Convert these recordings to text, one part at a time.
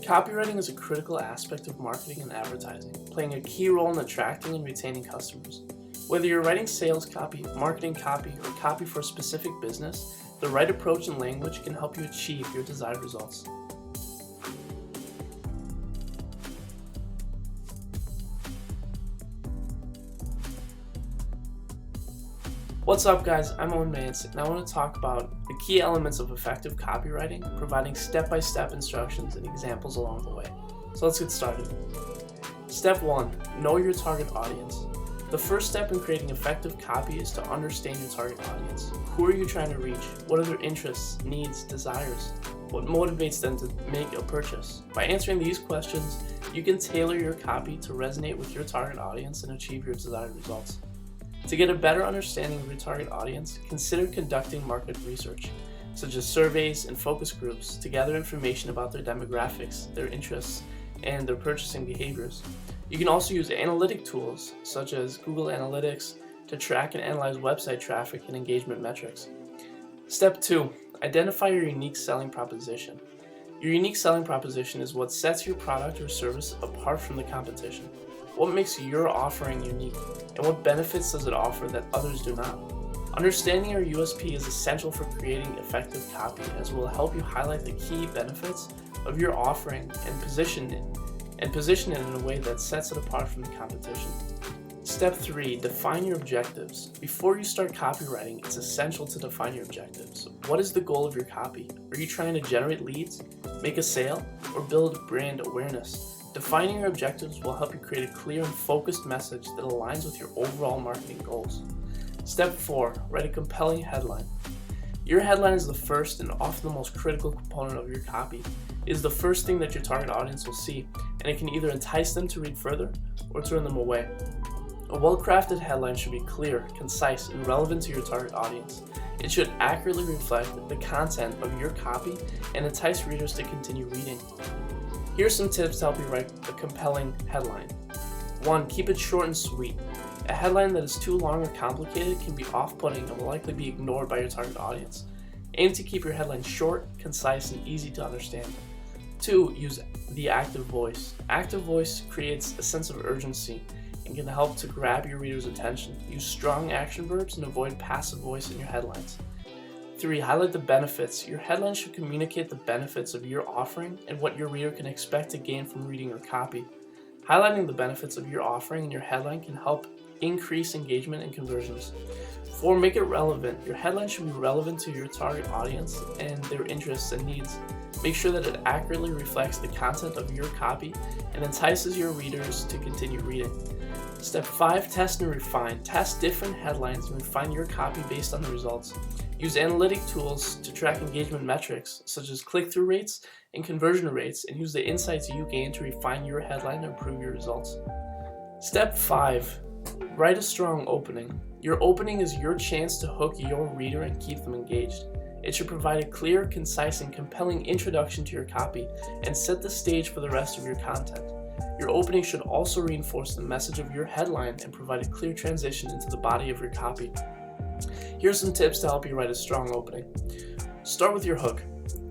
Copywriting is a critical aspect of marketing and advertising, playing a key role in attracting and retaining customers. Whether you're writing sales copy, marketing copy, or copy for a specific business, the right approach and language can help you achieve your desired results. What's up guys, I'm Owen Mance, and I want to talk about the key elements of effective copywriting, providing step-by-step instructions and examples along the way. So let's get started. Step 1. Know your target audience. The first step in creating effective copy is to understand your target audience. Who are you trying to reach? What are their interests, needs, desires? What motivates them to make a purchase? By answering these questions, you can tailor your copy to resonate with your target audience and achieve your desired results. To get a better understanding of your target audience, consider conducting market research, such as surveys and focus groups, to gather information about their demographics, their interests, and their purchasing behaviors. You can also use analytic tools, such as Google Analytics, to track and analyze website traffic and engagement metrics. Step 2. Identify your unique selling proposition. Your unique selling proposition is what sets your product or service apart from the competition. What makes your offering unique, and what benefits does it offer that others do not? Understanding your USP is essential for creating effective copy, as it will help you highlight the key benefits of your offering and position it in a way that sets it apart from the competition. Step 3. Define your objectives. Before you start copywriting, it's essential to define your objectives. What is the goal of your copy? Are you trying to generate leads, make a sale, or build brand awareness? Defining your objectives will help you create a clear and focused message that aligns with your overall marketing goals. Step 4. Write a compelling headline. Your headline is the first and often the most critical component of your copy. It is the first thing that your target audience will see, and it can either entice them to read further or turn them away. A well-crafted headline should be clear, concise, and relevant to your target audience. It should accurately reflect the content of your copy and entice readers to continue reading. Here are some tips to help you write a compelling headline. 1. Keep it short and sweet. A headline that is too long or complicated can be off-putting and will likely be ignored by your target audience. Aim to keep your headline short, concise, and easy to understand. 2. Use the active voice. Active voice creates a sense of urgency and can help to grab your reader's attention. Use strong action verbs and avoid passive voice in your headlines. 3. Highlight the benefits. Your headline should communicate the benefits of your offering and what your reader can expect to gain from reading your copy. Highlighting the benefits of your offering in your headline can help increase engagement and conversions. 4. Make it relevant. Your headline should be relevant to your target audience and their interests and needs. Make sure that it accurately reflects the content of your copy and entices your readers to continue reading. Step 5. Test and refine. Test different headlines and refine your copy based on the results. Use analytic tools to track engagement metrics, such as click-through rates and conversion rates, and use the insights you gain to refine your headline and improve your results. Step 5. Write a strong opening. Your opening is your chance to hook your reader and keep them engaged. It should provide a clear, concise, and compelling introduction to your copy and set the stage for the rest of your content. Your opening should also reinforce the message of your headline and provide a clear transition into the body of your copy. Here's some tips to help you write a strong opening. Start with your hook.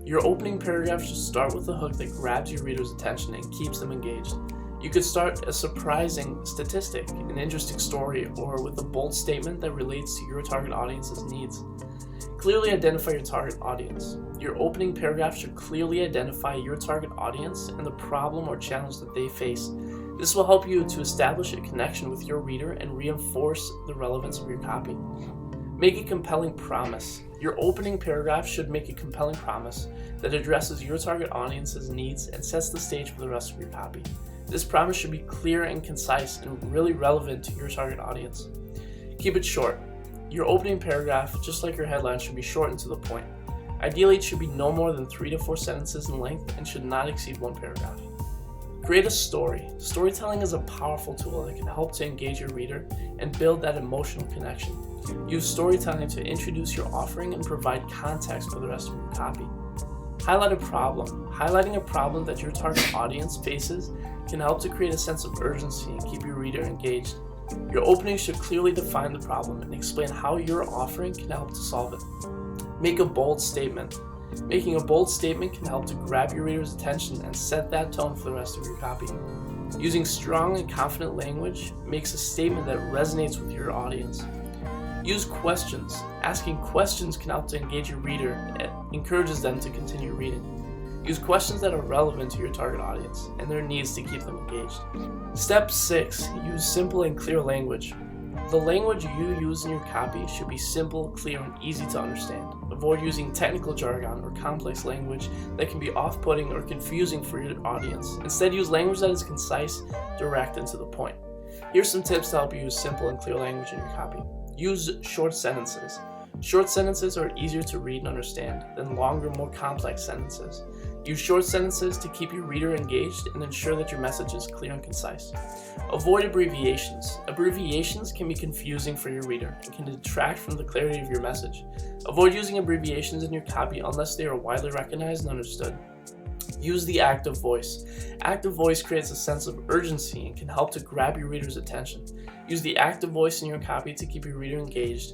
Your opening paragraph should start with a hook that grabs your reader's attention and keeps them engaged. You could start a surprising statistic, an interesting story, or with a bold statement that relates to your target audience's needs. Clearly identify your target audience. Your opening paragraph should clearly identify your target audience and the problem or challenge that they face. This will help you to establish a connection with your reader and reinforce the relevance of your copy. Make a compelling promise. Your opening paragraph should make a compelling promise that addresses your target audience's needs and sets the stage for the rest of your copy. This promise should be clear and concise and really relevant to your target audience. Keep it short. Your opening paragraph, just like your headline, should be short and to the point. Ideally, it should be no more than 3 to 4 sentences in length and should not exceed 1 paragraph. Create a story. Storytelling is a powerful tool that can help to engage your reader and build that emotional connection. Use storytelling to introduce your offering and provide context for the rest of your copy. Highlight a problem. Highlighting a problem that your target audience faces can help to create a sense of urgency and keep your reader engaged. Your opening should clearly define the problem and explain how your offering can help to solve it. Make a bold statement. Making a bold statement can help to grab your reader's attention and set that tone for the rest of your copy. Using strong and confident language makes a statement that resonates with your audience. Use questions. Asking questions can help to engage your reader and encourages them to continue reading. Use questions that are relevant to your target audience and their needs to keep them engaged. Step 6. Use simple and clear language. The language you use in your copy should be simple, clear, and easy to understand. Avoid using technical jargon or complex language that can be off-putting or confusing for your audience. Instead, use language that is concise, direct, and to the point. Here's some tips to help you use simple and clear language in your copy. Use short sentences. Short sentences are easier to read and understand than longer, more complex sentences. Use short sentences to keep your reader engaged and ensure that your message is clear and concise. Avoid abbreviations. Abbreviations can be confusing for your reader and can detract from the clarity of your message. Avoid using abbreviations in your copy unless they are widely recognized and understood. Use the active voice. Active voice creates a sense of urgency and can help to grab your reader's attention. Use the active voice in your copy to keep your reader engaged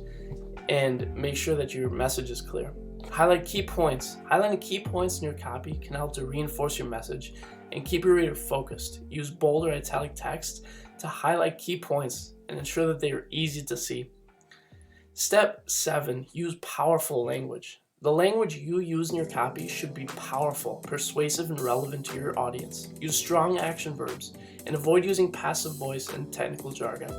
and make sure that your message is clear. Highlight key points. Highlighting key points in your copy can help to reinforce your message and keep your reader focused. Use bold or italic text to highlight key points and ensure that they are easy to see. Step 7. Use powerful language. The language you use in your copy should be powerful, persuasive, and relevant to your audience. Use strong action verbs and avoid using passive voice and technical jargon.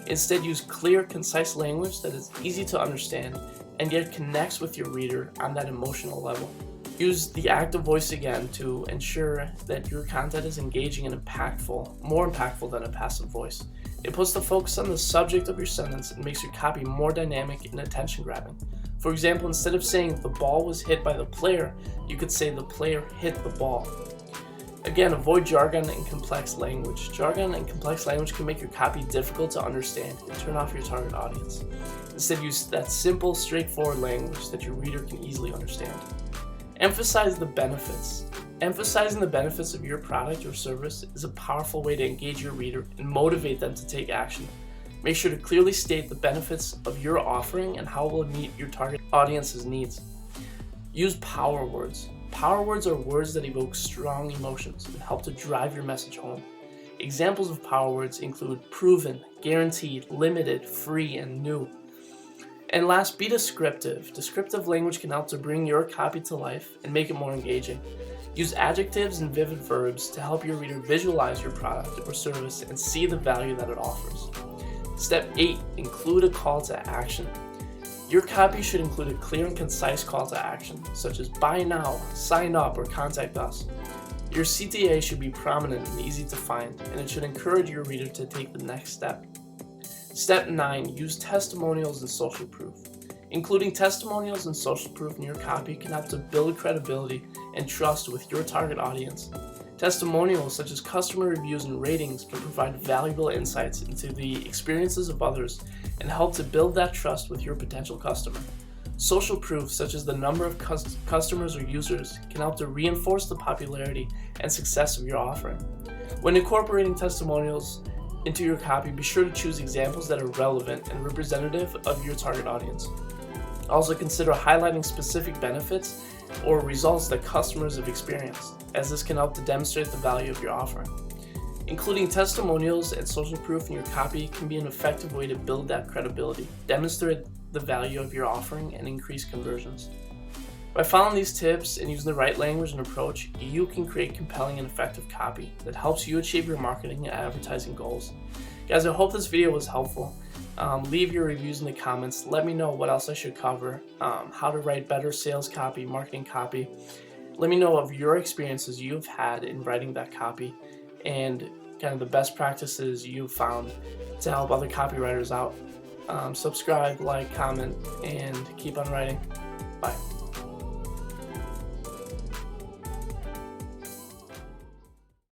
Instead, use clear, concise language that is easy to understand and yet connects with your reader on that emotional level. Use the active voice again to ensure that your content is engaging and impactful, more impactful than a passive voice. It puts the focus on the subject of your sentence and makes your copy more dynamic and attention-grabbing. For example, instead of saying the ball was hit by the player, you could say the player hit the ball. Again, avoid jargon and complex language. Jargon and complex language can make your copy difficult to understand and turn off your target audience. Instead, use that simple, straightforward language that your reader can easily understand. Emphasize the benefits. Emphasizing the benefits of your product or service is a powerful way to engage your reader and motivate them to take action. Make sure to clearly state the benefits of your offering and how it will meet your target audience's needs. Use power words. Power words are words that evoke strong emotions and help to drive your message home. Examples of power words include proven, guaranteed, limited, free, and new. And last, be descriptive. Descriptive language can help to bring your copy to life and make it more engaging. Use adjectives and vivid verbs to help your reader visualize your product or service and see the value that it offers. Step 8, include a call to action. Your copy should include a clear and concise call to action, such as buy now, sign up, or contact us. Your CTA should be prominent and easy to find, and it should encourage your reader to take the next step. Step 9, use testimonials and social proof. Including testimonials and social proof in your copy can help to build credibility and trust with your target audience. Testimonials such as customer reviews and ratings can provide valuable insights into the experiences of others and help to build that trust with your potential customer. Social proof such as the number of customers or users can help to reinforce the popularity and success of your offering. When incorporating testimonials into your copy, be sure to choose examples that are relevant and representative of your target audience. Also consider highlighting specific benefits or results that customers have experienced, as this can help to demonstrate the value of your offering. Including testimonials and social proof in your copy can be an effective way to build that credibility, demonstrate the value of your offering, and increase conversions. By following these tips and using the right language and approach, you can create compelling and effective copy that helps you achieve your marketing and advertising goals. Guys, I hope this video was helpful. Leave your reviews in the comments. Let me know what else I should cover, how to write better sales copy, marketing copy. Let me know of your experiences you've had in writing that copy and kind of the best practices you've found to help other copywriters out. Subscribe, like, comment, and keep on writing. Bye.